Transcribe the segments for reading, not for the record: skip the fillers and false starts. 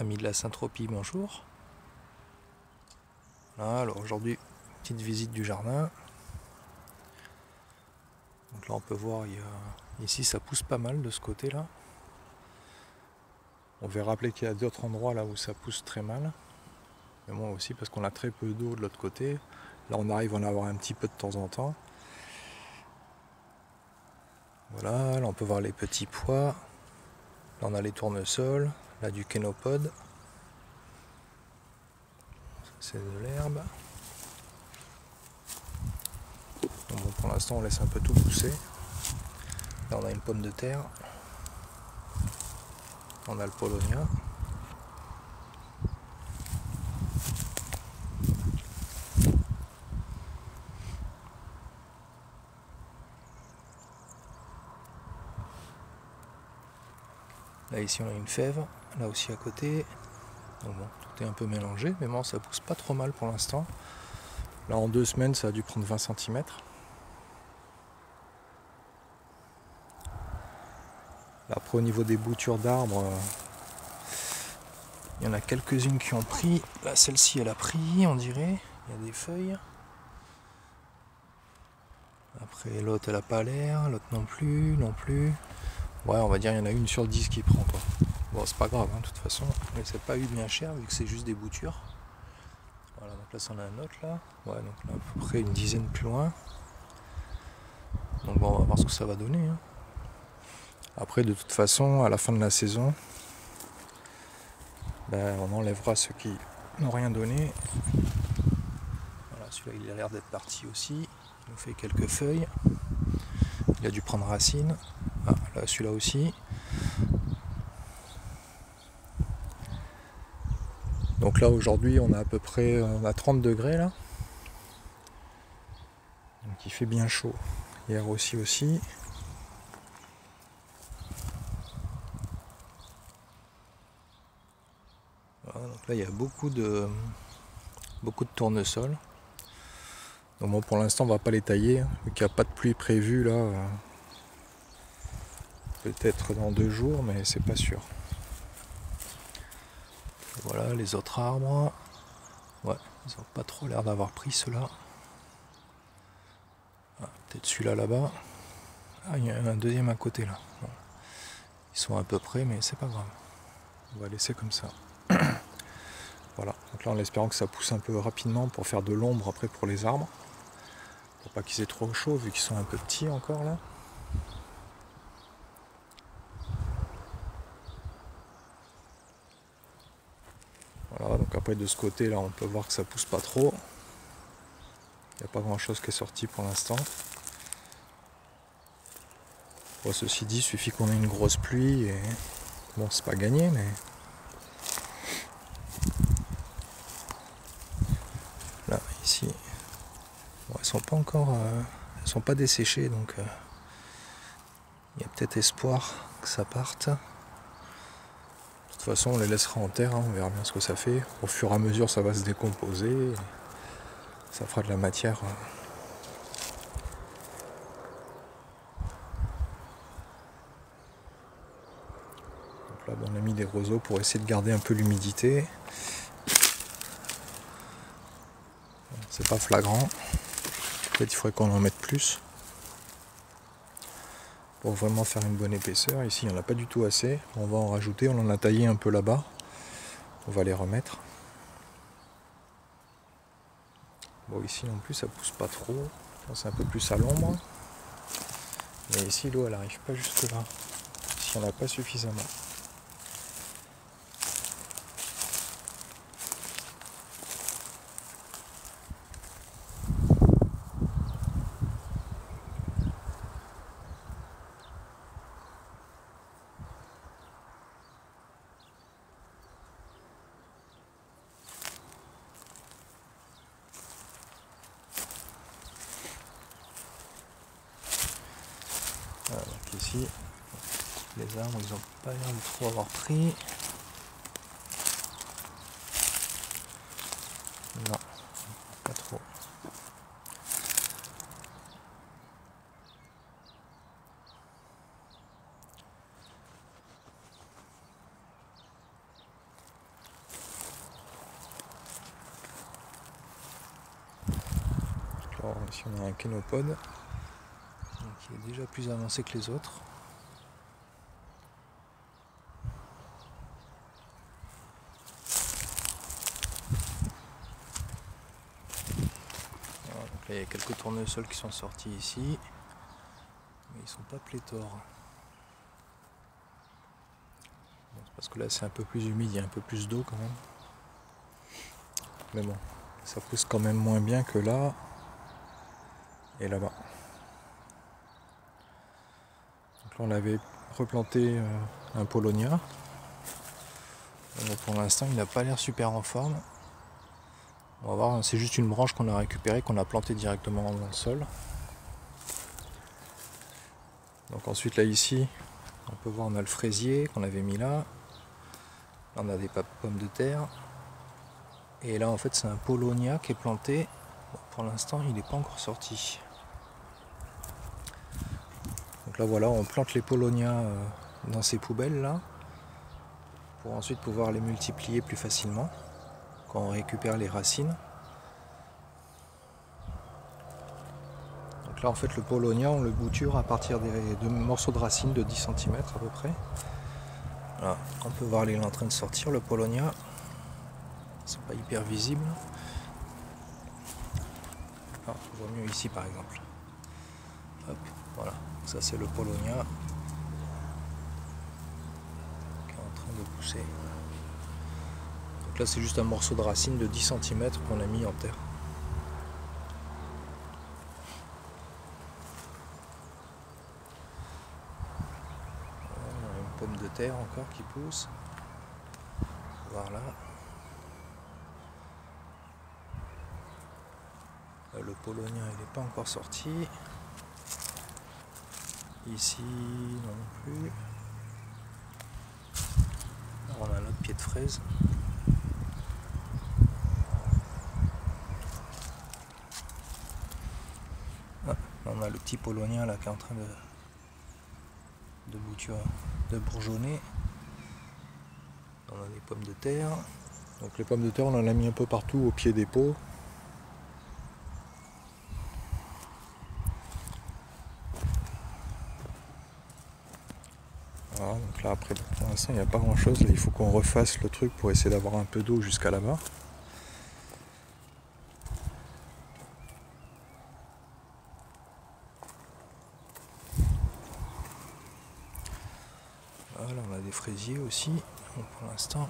Amis de la Saint-Tropez, bonjour. Voilà, alors aujourd'hui, petite visite du jardin. Donc là on peut voir, ici ça pousse pas mal de ce côté-là. On va rappeler qu'il y a d'autres endroits là où ça pousse très mal. Mais moi aussi parce qu'on a très peu d'eau de l'autre côté. Là on arrive à en avoir un petit peu de temps en temps. Voilà, là on peut voir les petits pois. Là on a les tournesols, là du kénopode. C'est de l'herbe. Bon, pour l'instant on laisse un peu tout pousser. Là on a une pomme de terre. On a le polonia. Là ici on a une fève, là aussi à côté. Donc bon, tout est un peu mélangé, mais bon ça pousse pas trop mal pour l'instant. Là en 2 semaines ça a dû prendre 20 cm. Après au niveau des boutures d'arbres, il y en a quelques-unes qui ont pris. Là celle-ci elle a pris on dirait, il y a des feuilles. Après l'autre elle a pas l'air, l'autre non plus. Ouais on va dire il y en a une sur 10 qui prend quoi. Bon c'est pas grave hein, de toute façon, mais c'est pas eu bien cher vu que c'est juste des boutures. Voilà donc là c'en a un autre là. Ouais donc là à peu près une dizaine plus loin. Donc bon on va voir ce que ça va donner hein. Après de toute façon à la fin de la saison on enlèvera ceux qui n'ont rien donné. Voilà celui-là il a l'air d'être parti aussi. Il nous fait quelques feuilles. Il a dû prendre racine. Ah là celui-là aussi. Donc là aujourd'hui on a à peu près 30 degrés là. Donc il fait bien chaud. Hier aussi. Voilà, donc là il y a beaucoup de tournesols. Donc bon pour l'instant on va pas les tailler, hein, vu qu'il n'y a pas de pluie prévue là. Peut-être dans 2 jours, mais c'est pas sûr. Voilà les autres arbres. Ouais, ils ont pas trop l'air d'avoir pris ceux-là. Ah, peut-être celui-là là-bas. Ah, il y en a un deuxième à côté là. Bon. Ils sont à peu près, mais c'est pas grave. On va laisser comme ça. Voilà, donc là en espérant que ça pousse un peu rapidement pour faire de l'ombre après pour les arbres. Pour pas qu'ils aient trop chaud vu qu'ils sont un peu petits encore là. Voilà, donc après de ce côté là on peut voir que ça pousse pas trop. Il n'y a pas grand chose qui est sorti pour l'instant. Bon, ceci dit, il suffit qu'on ait une grosse pluie et bon c'est pas gagné mais. Là, ici. Bon, elles sont pas encore. Elles sont pas desséchées donc il y a peut-être espoir que ça parte. De toute façon on les laissera en terre, hein, on verra bien ce que ça fait. Au fur et à mesure ça va se décomposer. Ça fera de la matière. Donc là on a mis des roseaux pour essayer de garder un peu l'humidité. C'est pas flagrant. Peut-être il faudrait qu'on en mette plus. Pour vraiment faire une bonne épaisseur. Ici il n'y en a pas du tout assez. On va en rajouter, on en a taillé un peu là-bas. On va les remettre. Bon ici non plus ça pousse pas trop. C'est un peu plus à l'ombre. Mais ici l'eau elle arrive pas jusque là. Ici il n'y en a pas suffisamment. Voilà, donc ici, les arbres, ils n'ont pas l'air de trop avoir pris. Non, pas trop. Alors, ici on a un kénopode qui est déjà plus avancé que les autres. Voilà, donc là, il y a quelques tournesols qui sont sortis ici, mais ils sont pas pléthores. Parce que là c'est un peu plus humide, il y a un peu plus d'eau quand même. Mais bon, ça pousse quand même moins bien que là et là-bas. Donc là on avait replanté un Paulownia. Donc pour l'instant il n'a pas l'air super en forme. On va voir, c'est juste une branche qu'on a récupérée, qu'on a plantée directement dans le sol. Donc ensuite là ici, on peut voir on a le fraisier qu'on avait mis là. Là on a des pommes de terre. Et là en fait c'est un Paulownia qui est planté. Bon, pour l'instant il n'est pas encore sorti. Donc là voilà, on plante les Paulownia dans ces poubelles là. Pour ensuite pouvoir les multiplier plus facilement quand on récupère les racines. Donc là en fait le Paulownia on le bouture à partir de morceaux de racines de 10 cm à peu près. Voilà, on peut voir il est en train de sortir le Paulownia. C'est pas hyper visible. Ah, on voit mieux ici par exemple. Hop, voilà, ça c'est le Paulownia qui est en train de pousser. Donc là c'est juste un morceau de racine de 10 cm qu'on a mis en terre. Voilà, une pomme de terre encore qui pousse. Voilà. Le Paulownia il n'est pas encore sorti. Ici non plus. Alors, on a notre pied de fraise. Ah, on a le petit Paulownia là qui est en train de bourgeonner. On a des pommes de terre. Donc les pommes de terre on en a mis un peu partout au pied des pots. Voilà, donc là après pour l'instant il n'y a pas grand chose. Là, il faut qu'on refasse le truc pour essayer d'avoir un peu d'eau jusqu'à là-bas. Voilà, on a des fraisiers aussi. Donc, pour l'instant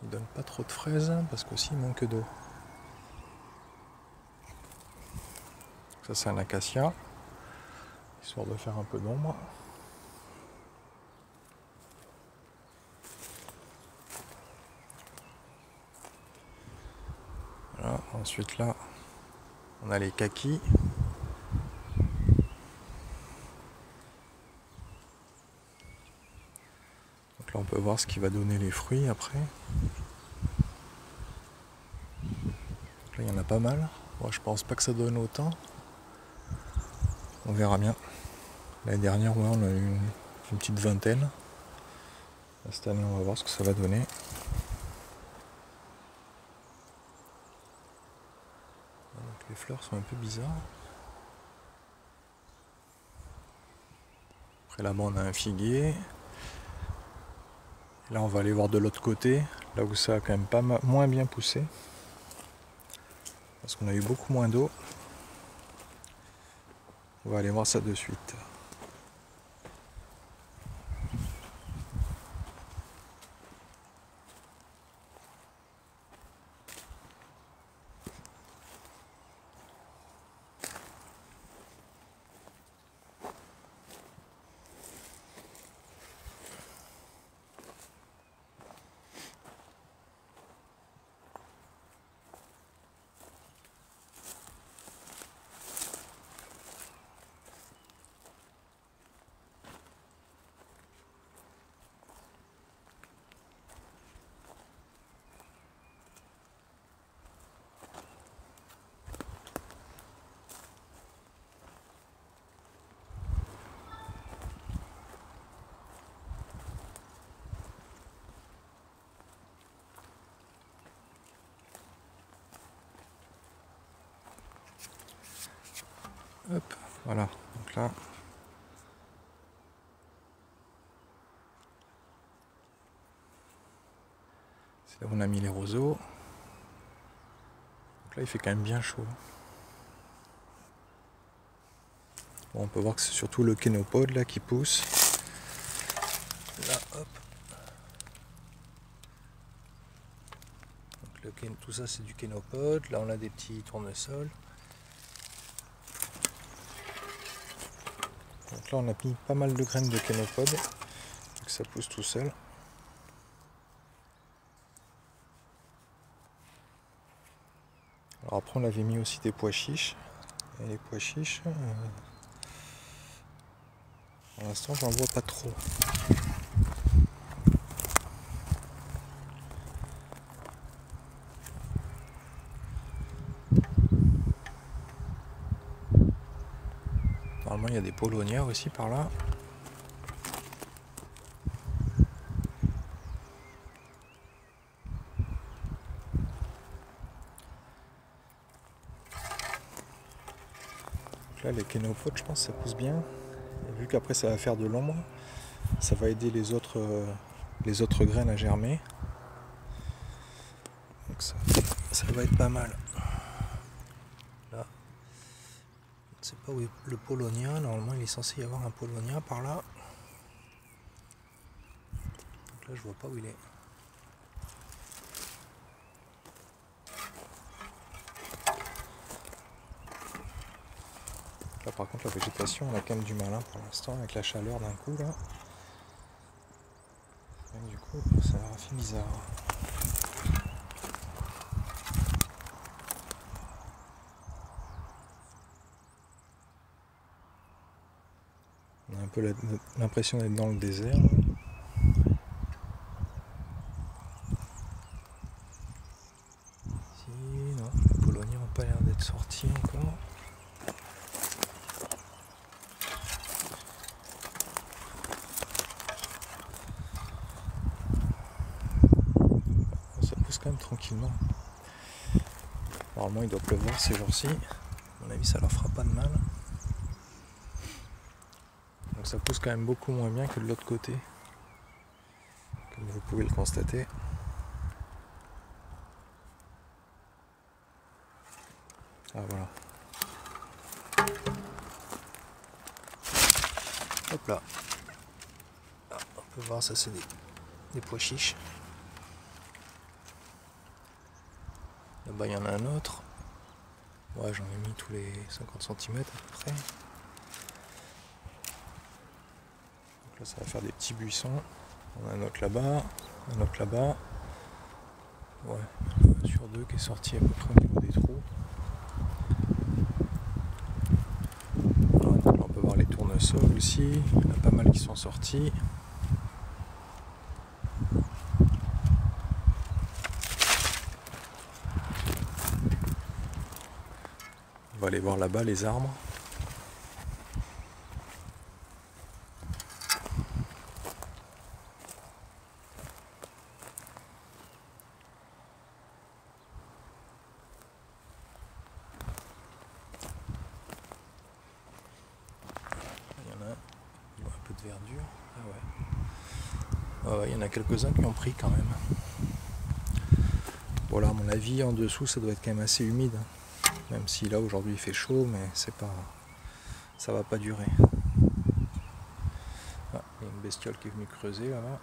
ils ne donnent pas trop de fraises parce qu'aussi il manque d'eau. Ça c'est un acacia, histoire de faire un peu d'ombre. Voilà, ensuite là on a les kakis. Donc là on peut voir ce qui va donner les fruits après. Donc là il y en a pas mal. Moi je pense pas que ça donne autant. On verra bien. L'année dernière ouais, on a eu une petite vingtaine. Cette année on va voir ce que ça va donner. Donc les fleurs sont un peu bizarres. Après là-bas on a un figuier. Et là on va aller voir de l'autre côté, là où ça a quand même pas moins bien poussé. Parce qu'on a eu beaucoup moins d'eau. On va aller voir ça de suite. Hop, voilà. Donc là, c'est là où on a mis les roseaux. Donc là, il fait quand même bien chaud. Bon, on peut voir que c'est surtout le kénopode là qui pousse. Là, hop. Donc tout ça, c'est du kénopode. Là, on a des petits tournesols. Donc là, on a mis pas mal de graines de kénopode. Donc ça pousse tout seul. Alors après, on avait mis aussi des pois chiches. Et les pois chiches, pour l'instant, j'en vois pas trop. Normalement, il y a des paulownias aussi par là. Donc là, les kénopodes, je pense que ça pousse bien. Et vu qu'après, ça va faire de l'ombre, ça va aider les autres graines à germer. Donc ça va être pas mal. Là, je ne sais pas où est le paulownia. Normalement, il est censé y avoir un paulownia par là. Donc là, je vois pas où il est. Là, par contre, la végétation, on a quand même du mal pour l'instant avec la chaleur d'un coup là. Et du coup, ça a fait bizarre. On a un peu l'impression d'être dans le désert. Si, non, les paulownias n'ont pas l'air d'être sortis encore. Ça pousse quand même tranquillement. Normalement, il doit pleuvoir ces jours-ci. À mon avis, ça leur fera pas de mal. Donc ça pousse quand même beaucoup moins bien que de l'autre côté, comme vous pouvez le constater. Ah voilà. Hop là. Ah, on peut voir, ça c'est des pois chiches. Là-bas, il y en a un autre. Ouais, j'en ai mis tous les 50 cm à peu près. Donc là, ça va faire des petits buissons. On a un autre là-bas, un autre là-bas. Ouais, sur deux qui est sorti à peu près au niveau des trous. Alors, on peut voir les tournesols aussi. Il y en a pas mal qui sont sortis. On va aller voir là-bas les arbres. Il y en a un peu de verdure. Ah ouais. Il y en a quelques-uns qui ont pris quand même. Voilà, à mon avis, en dessous, ça doit être quand même assez humide. Même si là, aujourd'hui, il fait chaud, mais c'est pas, ça va pas durer. Ah, il y a une bestiole qui est venue creuser là-bas.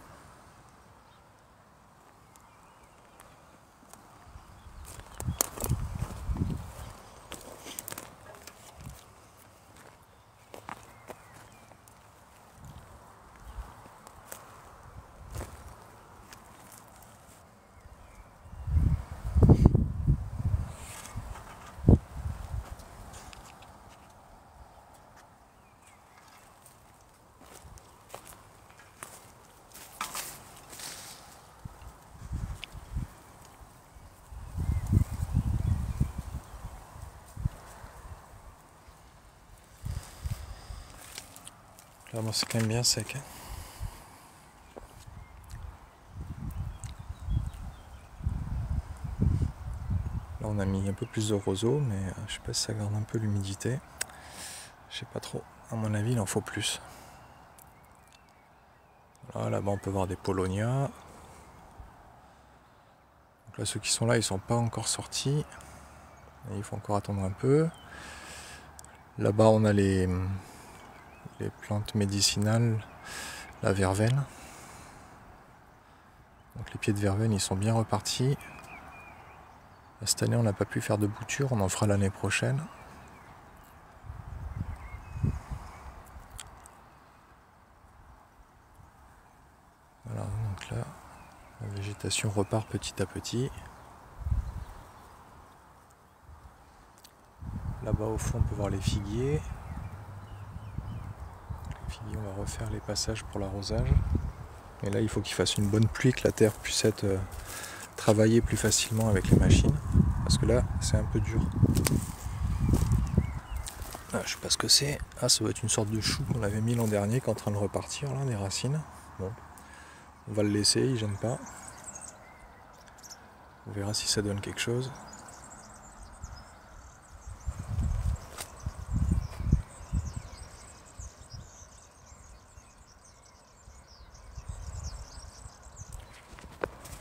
Là, bon, c'est quand même bien sec. Hein. Là, on a mis un peu plus de roseau, mais je sais pas si ça garde un peu l'humidité. Je sais pas trop, à mon avis il en faut plus. Voilà, là-bas on peut voir des Paulownia. Donc là ceux qui sont là ils sont pas encore sortis. Et il faut encore attendre un peu. Là-bas on a les plantes médicinales, la verveine. Donc les pieds de verveine ils sont bien repartis. Cette année on n'a pas pu faire de bouture, on en fera l'année prochaine. Voilà, donc là la végétation repart petit à petit. Là-bas au fond on peut voir les figuiers. Les figuiers on va refaire les passages pour l'arrosage. Et là il faut qu'il fasse une bonne pluie, que la terre puisse être travaillée plus facilement avec les machines. Parce que là c'est un peu dur. Ah, je sais pas ce que c'est. Ah, ça doit être une sorte de chou qu'on avait mis l'an dernier qui est en train de repartir là, des racines. Bon. On va le laisser, il gêne pas. On verra si ça donne quelque chose.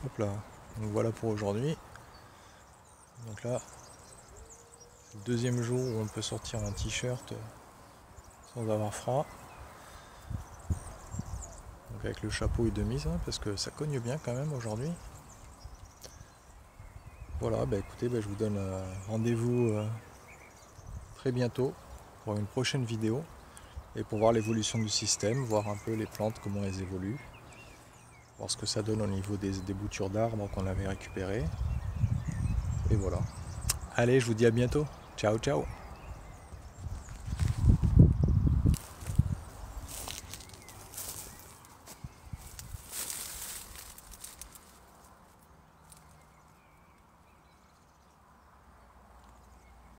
Hop là, donc voilà pour aujourd'hui. Donc là, c'est le deuxième jour où on peut sortir en t-shirt sans avoir froid. Donc avec le chapeau et demi, hein, parce que ça cogne bien quand même aujourd'hui. Voilà, bah écoutez, je vous donne rendez-vous très bientôt pour une prochaine vidéo et pour voir l'évolution du système, voir un peu les plantes, comment elles évoluent, voir ce que ça donne au niveau des boutures d'arbres qu'on avait récupérées. Et voilà. Allez, je vous dis à bientôt. Ciao, ciao.